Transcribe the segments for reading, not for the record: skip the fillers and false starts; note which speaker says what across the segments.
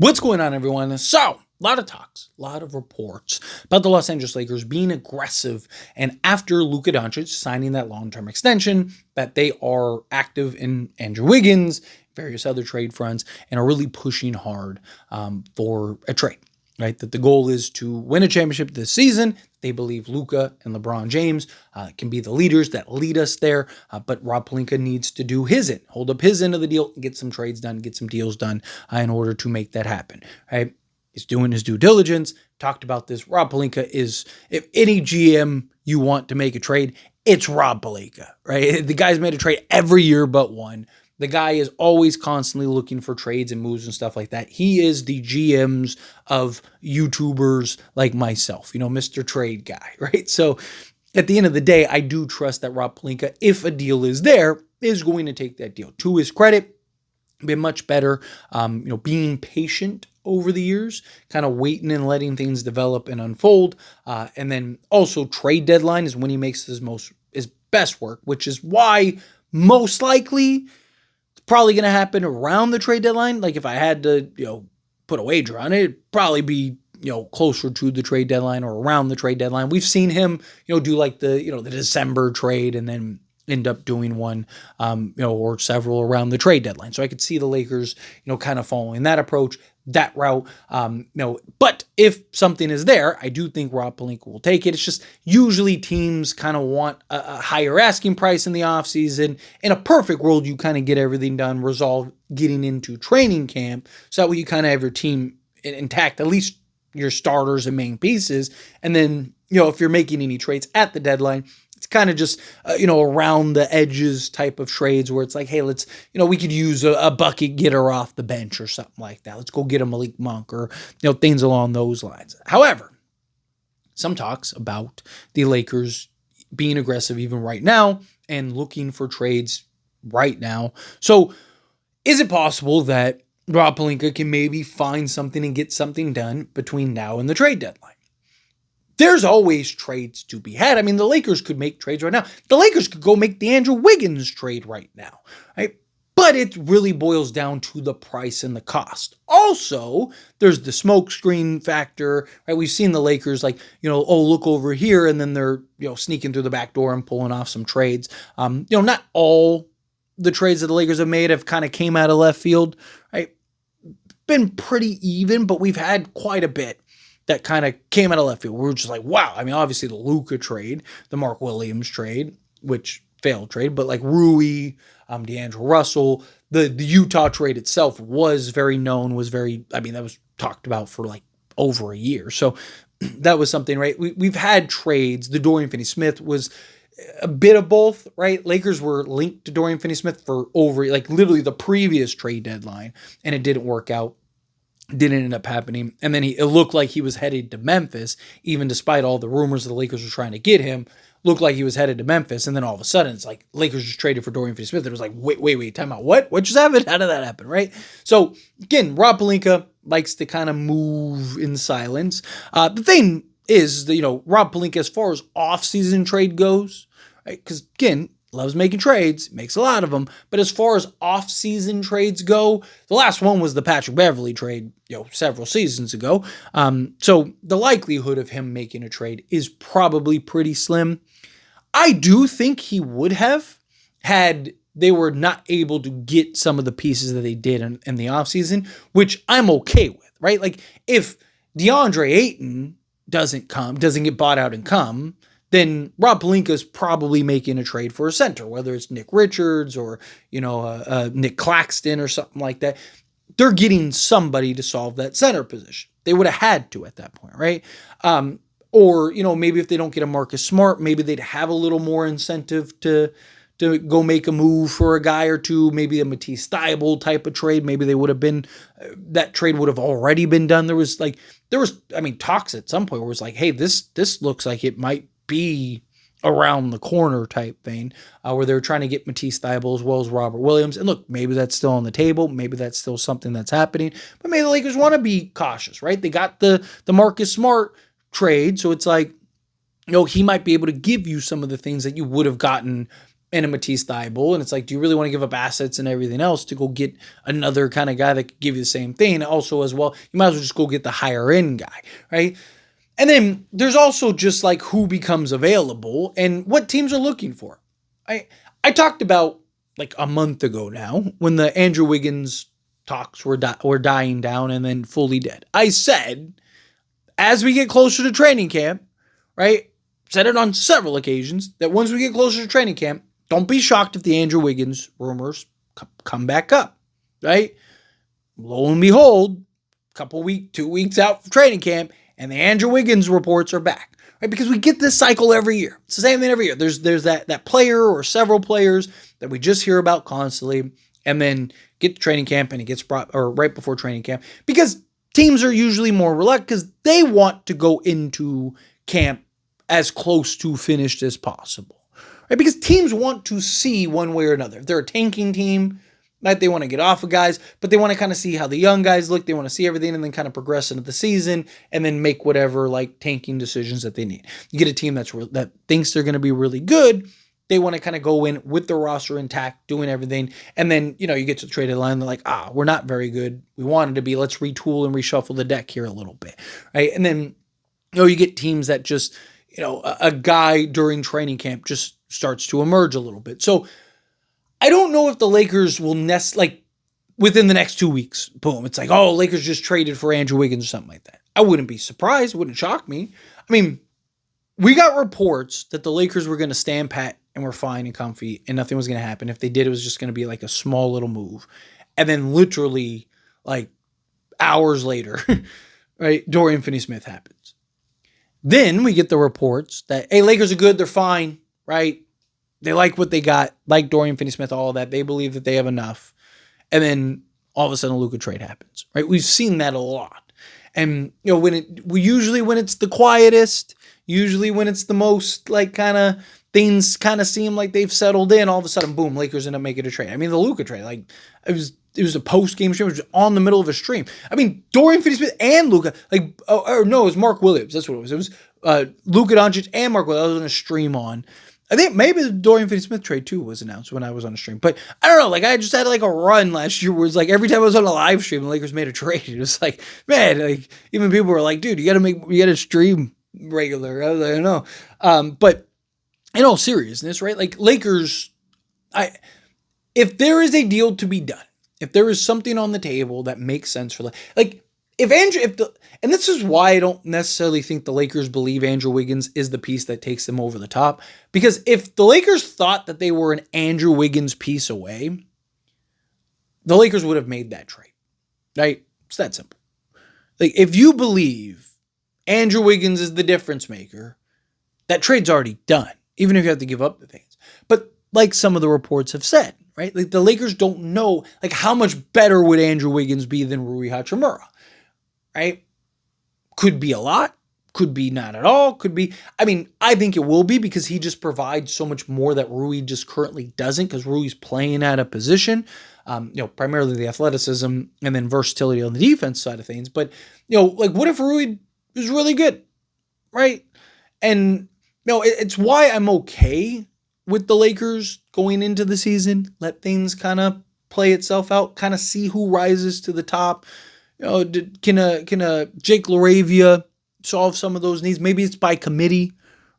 Speaker 1: What's going on, everyone? So, a lot of talks, a lot of reports about the Los Angeles Lakers being aggressive, and after Luka Doncic signing that long-term extension, that they are active in Andrew Wiggins, various other trade fronts, and are really pushing hard for a trade. Right, that the goal is to win a championship this season. They believe Luka and LeBron James can be the leaders that lead us there, but Rob Pelinka needs to do his end, hold up his end of the deal, get some trades done, get some deals done in order to make that happen. Right, he's doing his due diligence. Talked about this. Rob Pelinka is, if any GM you want to make a trade, it's Rob Pelinka. Right, the guy's made a trade every year but one. The guy is always constantly looking for trades and moves and stuff like that. He is the GMs of YouTubers like myself, Mr. Trade Guy, right? So at the end of the day, I do trust that Rob Pelinka, if a deal is there, is going to take that deal. To his credit, been much better, being patient over the years, kind of waiting and letting things develop and unfold. And then also trade deadline is when he makes his best work, which is why most likely probably going to happen around the trade deadline. Like if I had to, put a wager on it, it'd probably be, closer to the trade deadline or around the trade deadline. We've seen him, do like the December trade and then end up doing one, or several around the trade deadline. So I could see the Lakers, kind of following that approach, that route. But if something is there, I do think Rob Pelinka will take it. It's just usually teams kind of want a higher asking price in the offseason. In a perfect world, you kind of get everything done, resolved getting into training camp. So that way you kind of have your team intact, at least your starters and main pieces. And then, if you're making any trades at the deadline, it's kind of just, around the edges type of trades where it's like, hey, let's, we could use a bucket getter off the bench or something like that. Let's go get a Malik Monk or, things along those lines. However, some talks about the Lakers being aggressive even right now and looking for trades right now. So is it possible that Rob Pelinka can maybe find something and get something done between now and the trade deadline? There's always trades to be had. I mean, the Lakers could make trades right now. The Lakers could go make the Andrew Wiggins trade right now, right? But it really boils down to the price and the cost. Also, there's the smoke screen factor, right? We've seen the Lakers look over here, and then they're, sneaking through the back door and pulling off some trades. Not all the trades that the Lakers have made have kind of came out of left field, right? Been pretty even, but we've had quite a bit that kind of came out of left field. We were just like, wow. I mean, obviously the Luka trade, the Mark Williams trade, which failed trade, but like Rui, D'Angelo Russell, the Utah trade itself was very known, that was talked about for like over a year. So that was something, right? We've had trades. The Dorian Finney-Smith was a bit of both, right? Lakers were linked to Dorian Finney-Smith for over like literally the previous trade deadline, and it didn't work out. Didn't end up happening. And then it looked like he was headed to Memphis, even despite all the rumors that the Lakers were trying to get him, looked like he was headed to Memphis. And then all of a sudden, it's like Lakers just traded for Dorian Finney-Smith. It was like, wait, time out. What just happened? How did that happen, right? So again, Rob Pelinka likes to kind of move in silence. The thing is, Rob Pelinka, as far as off-season trade goes, right? Because again, loves making trades, makes a lot of them. But as far as off-season trades go, the last one was the Patrick Beverley trade, several seasons ago. So the likelihood of him making a trade is probably pretty slim. I do think he would have had they were not able to get some of the pieces that they did in the offseason, which I'm okay with, right? Like if DeAndre Ayton doesn't get bought out and come, then Rob Pelinka is probably making a trade for a center, whether it's Nick Richards or, Nick Claxton or something like that. They're getting somebody to solve that center position. They would have had to at that point, right? Or, maybe if they don't get a Marcus Smart, maybe they'd have a little more incentive to go make a move for a guy or two, maybe a Matisse Thybulle type of trade. Maybe they would have been, that trade would have already been done. There was talks at some point where it was like, hey, this looks like it might be around the corner type thing, where they're trying to get Matisse Thybulle as well as Robert Williams. And look, maybe that's still on the table. Maybe that's still something that's happening. But maybe the Lakers want to be cautious, right? They got the Marcus Smart trade, so it's like, he might be able to give you some of the things that you would have gotten and a Matisse Thybulle, and it's like, do you really want to give up assets and everything else to go get another kind of guy that could give you the same thing? Also, as well, you might as well just go get the higher end guy, right? And then there's also just like who becomes available and what teams are looking for. I talked about like a month ago now when the Andrew Wiggins talks were dying down and then fully dead. I said, as we get closer to training camp, right? Said it on several occasions that once we get closer to training camp, don't be shocked if the Andrew Wiggins rumors come back up, right? Lo and behold, 2 weeks out from training camp, and the Andrew Wiggins reports are back, right? Because we get this cycle every year. It's the same thing every year. There's that player or several players that we just hear about constantly, and then get to training camp and it gets brought, or right before training camp, because teams are usually more reluctant because they want to go into camp as close to finished as possible, right? Because teams want to see one way or another. If they're a tanking team, right, they want to get off of guys, but they want to kind of see how the young guys look. They want to see everything and then kind of progress into the season and then make whatever like tanking decisions that they need. You get a team that thinks they're going to be really good. They want to kind of go in with the roster intact, doing everything. And then, you get to the trade deadline. They're like, we're not very good. We wanted to be. Let's retool and reshuffle the deck here a little bit, right? And then, you get teams that just, a guy during training camp just starts to emerge a little bit. So I don't know if the Lakers will within the next 2 weeks, boom, it's like, Lakers just traded for Andrew Wiggins or something like that. I wouldn't be surprised. It wouldn't shock me. I mean, we got reports that the Lakers were going to stand pat and were fine and comfy and nothing was going to happen. If they did, it was just going to be like a small little move. And then literally like hours later, right, Dorian Finney-Smith happens. Then we get the reports that, hey, Lakers are good. They're fine, right? They like what they got, like Dorian Finney-Smith, all of that. They believe that they have enough. And then all of a sudden a Luka trade happens, right? We've seen that a lot. And, when it's the quietest, usually when it's the most like kind of things kind of seem like they've settled in, all of a sudden, boom, Lakers end up making a trade. I mean, the Luka trade, like it was a post-game stream. It was on the middle of a stream. I mean, Dorian Finney-Smith and Luka, it was Mark Williams. That's what it was. It was Luka Doncic and Mark Williams. I was on a stream on. I think maybe the Dorian Finney-Smith trade too was announced when I was on a stream. But I don't know, like I just had like a run last year where it's like every time I was on a live stream, the Lakers made a trade. It was like, man, like even people were like, dude, you gotta stream regular. I was like, I don't know. But in all seriousness, right? Like Lakers, if there is a deal to be done, if there is something on the table that makes sense for and this is why I don't necessarily think the Lakers believe Andrew Wiggins is the piece that takes them over the top. Because if the Lakers thought that they were an Andrew Wiggins piece away, the Lakers would have made that trade, right? It's that simple. Like if you believe Andrew Wiggins is the difference maker, that trade's already done, even if you have to give up the things. But like some of the reports have said, right? Like the Lakers don't know like how much better would Andrew Wiggins be than Rui Hachimura, right? Could be a lot, could be not at all, could be. I mean, I think it will be because he just provides so much more that Rui just currently doesn't because Rui's playing at a position, primarily the athleticism and then versatility on the defense side of things. But, like what if Rui is really good, right? And, it's why I'm okay with the Lakers going into the season, let things kind of play itself out, kind of see who rises to the top. Can a Jake LaRavia solve some of those needs? Maybe it's by committee,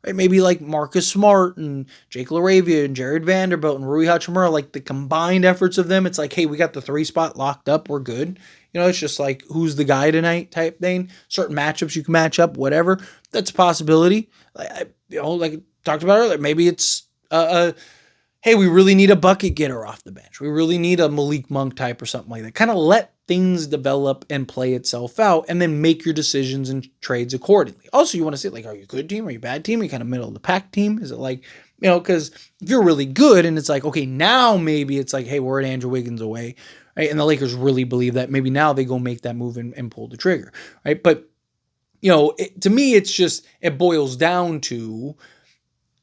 Speaker 1: right? Maybe like Marcus Smart and Jake LaRavia and Jared Vanderbilt and Rui Hachimura, like the combined efforts of them. It's like, hey, we got the 3 spot locked up. We're good. It's just like, who's the guy tonight type thing. Certain matchups you can match up, whatever. That's a possibility. Like I talked about earlier, maybe it's hey, we really need a bucket getter off the bench. We really need a Malik Monk type or something like that. Kind of let things develop and play itself out and then make your decisions and trades accordingly. Also, you want to see like, are you a good team? Are you a bad team? Are you kind of middle of the pack team? Is it like, because if you're really good and it's like, okay, now maybe it's like, hey, we're at Andrew Wiggins away, right? And the Lakers really believe that maybe now they go make that move and pull the trigger, right? But, to me, it's just, it boils down to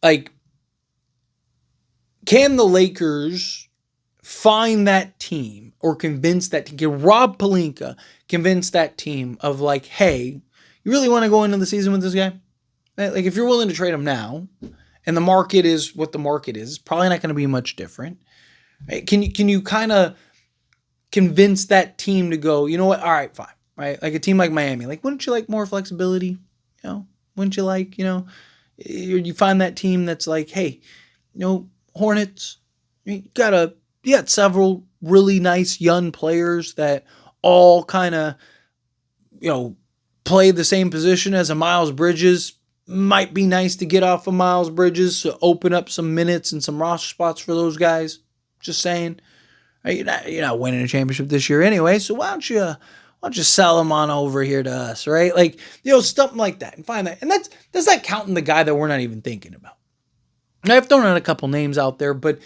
Speaker 1: like, can the Lakers find that team or convince that team, can Rob Pelinka convince that team of like, hey, you really want to go into the season with this guy? Like if you're willing to trade him now and the market is what the market is. It's probably not going to be much different. Right? Can you kind of convince that team to go, you know what? All right, fine. Right? Like a team like Miami. Like, wouldn't you like more flexibility? Wouldn't you like, you find that team that's like, hey, Hornets, you got several really nice young players that all kind of, play the same position as a Miles Bridges. Might be nice to get off of Miles Bridges to open up some minutes and some roster spots for those guys. Just saying. You're not winning a championship this year anyway, so why don't you sell them on over here to us, right? Like, something like that, and find that. And that's not counting the guy that we're not even thinking about. Now, I've thrown out a couple names out there, but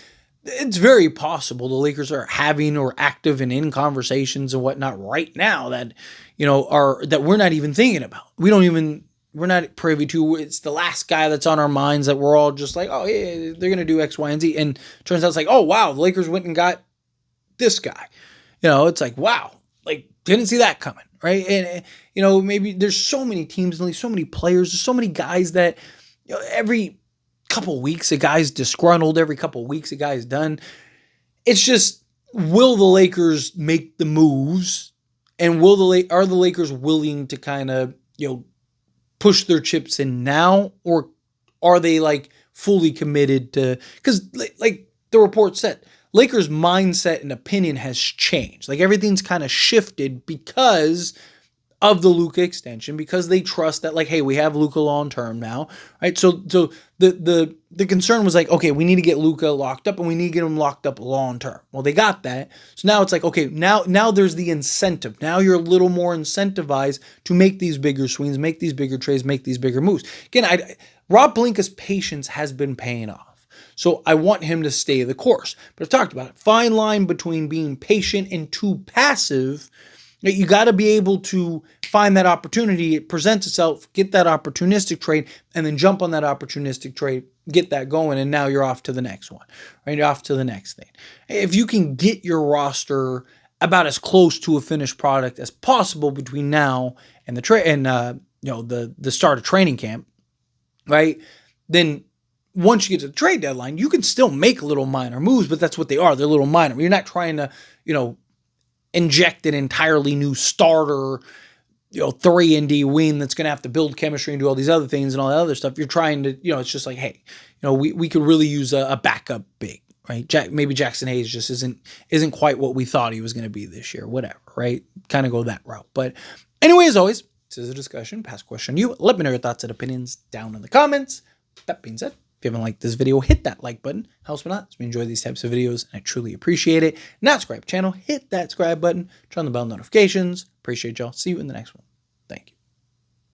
Speaker 1: it's very possible the Lakers are having or active and in conversations and whatnot right now that, that we're not even thinking about. We're not privy to. It's the last guy that's on our minds that we're all just like, oh, yeah, they're going to do X, Y, and Z. And turns out it's like, oh, wow, the Lakers went and got this guy. It's like, wow, like, didn't see that coming, right? And, maybe there's so many teams and so many players, there's so many guys that, every couple weeks a guy's disgruntled, every couple weeks a guy's done. It's just, will the Lakers make the moves, and are the Lakers willing to kind of, push their chips in now, or are they like fully committed to, because like the report said, Lakers' mindset and opinion has changed. Like, everything's kind of shifted because of the Luka extension, because they trust that, like, hey, we have Luka long term now, right? So the concern was like, okay, we need to get Luka locked up, and we need to get him locked up long term. Well, they got that. So now it's like, okay, now there's the incentive. Now you're a little more incentivized to make these bigger swings, make these bigger trades, make these bigger moves. Again, Rob Pelinka's patience has been paying off. So I want him to stay the course. But I've talked about it. Fine line between being patient and too passive. You got to be able to find that opportunity. It presents itself, get that opportunistic trade, and then jump on that opportunistic trade, get that going, and now you're off to the next one, right? You're off to the next thing. If you can get your roster about as close to a finished product as possible between now and the start of training camp, right? Then once you get to the trade deadline, you can still make little minor moves, but that's what they are. They're little minor. You're not trying to, inject an entirely new starter, 3-and-D wing that's going to have to build chemistry and do all these other things and all that other stuff. You're trying to, it's just like, hey, we could really use a backup big, right? Maybe Jackson Hayes just isn't quite what we thought he was going to be this year, whatever, right? Kind of go that route. But anyway, as always, this is a discussion, pass question to you. Let me know your thoughts and opinions down in the comments. That being said, if you haven't liked this video, hit that like button. Helps me a lot. We enjoy these types of videos, and I truly appreciate it. Not subscribe to the channel, hit that subscribe button, turn on the bell notifications. Appreciate y'all. See you in the next one.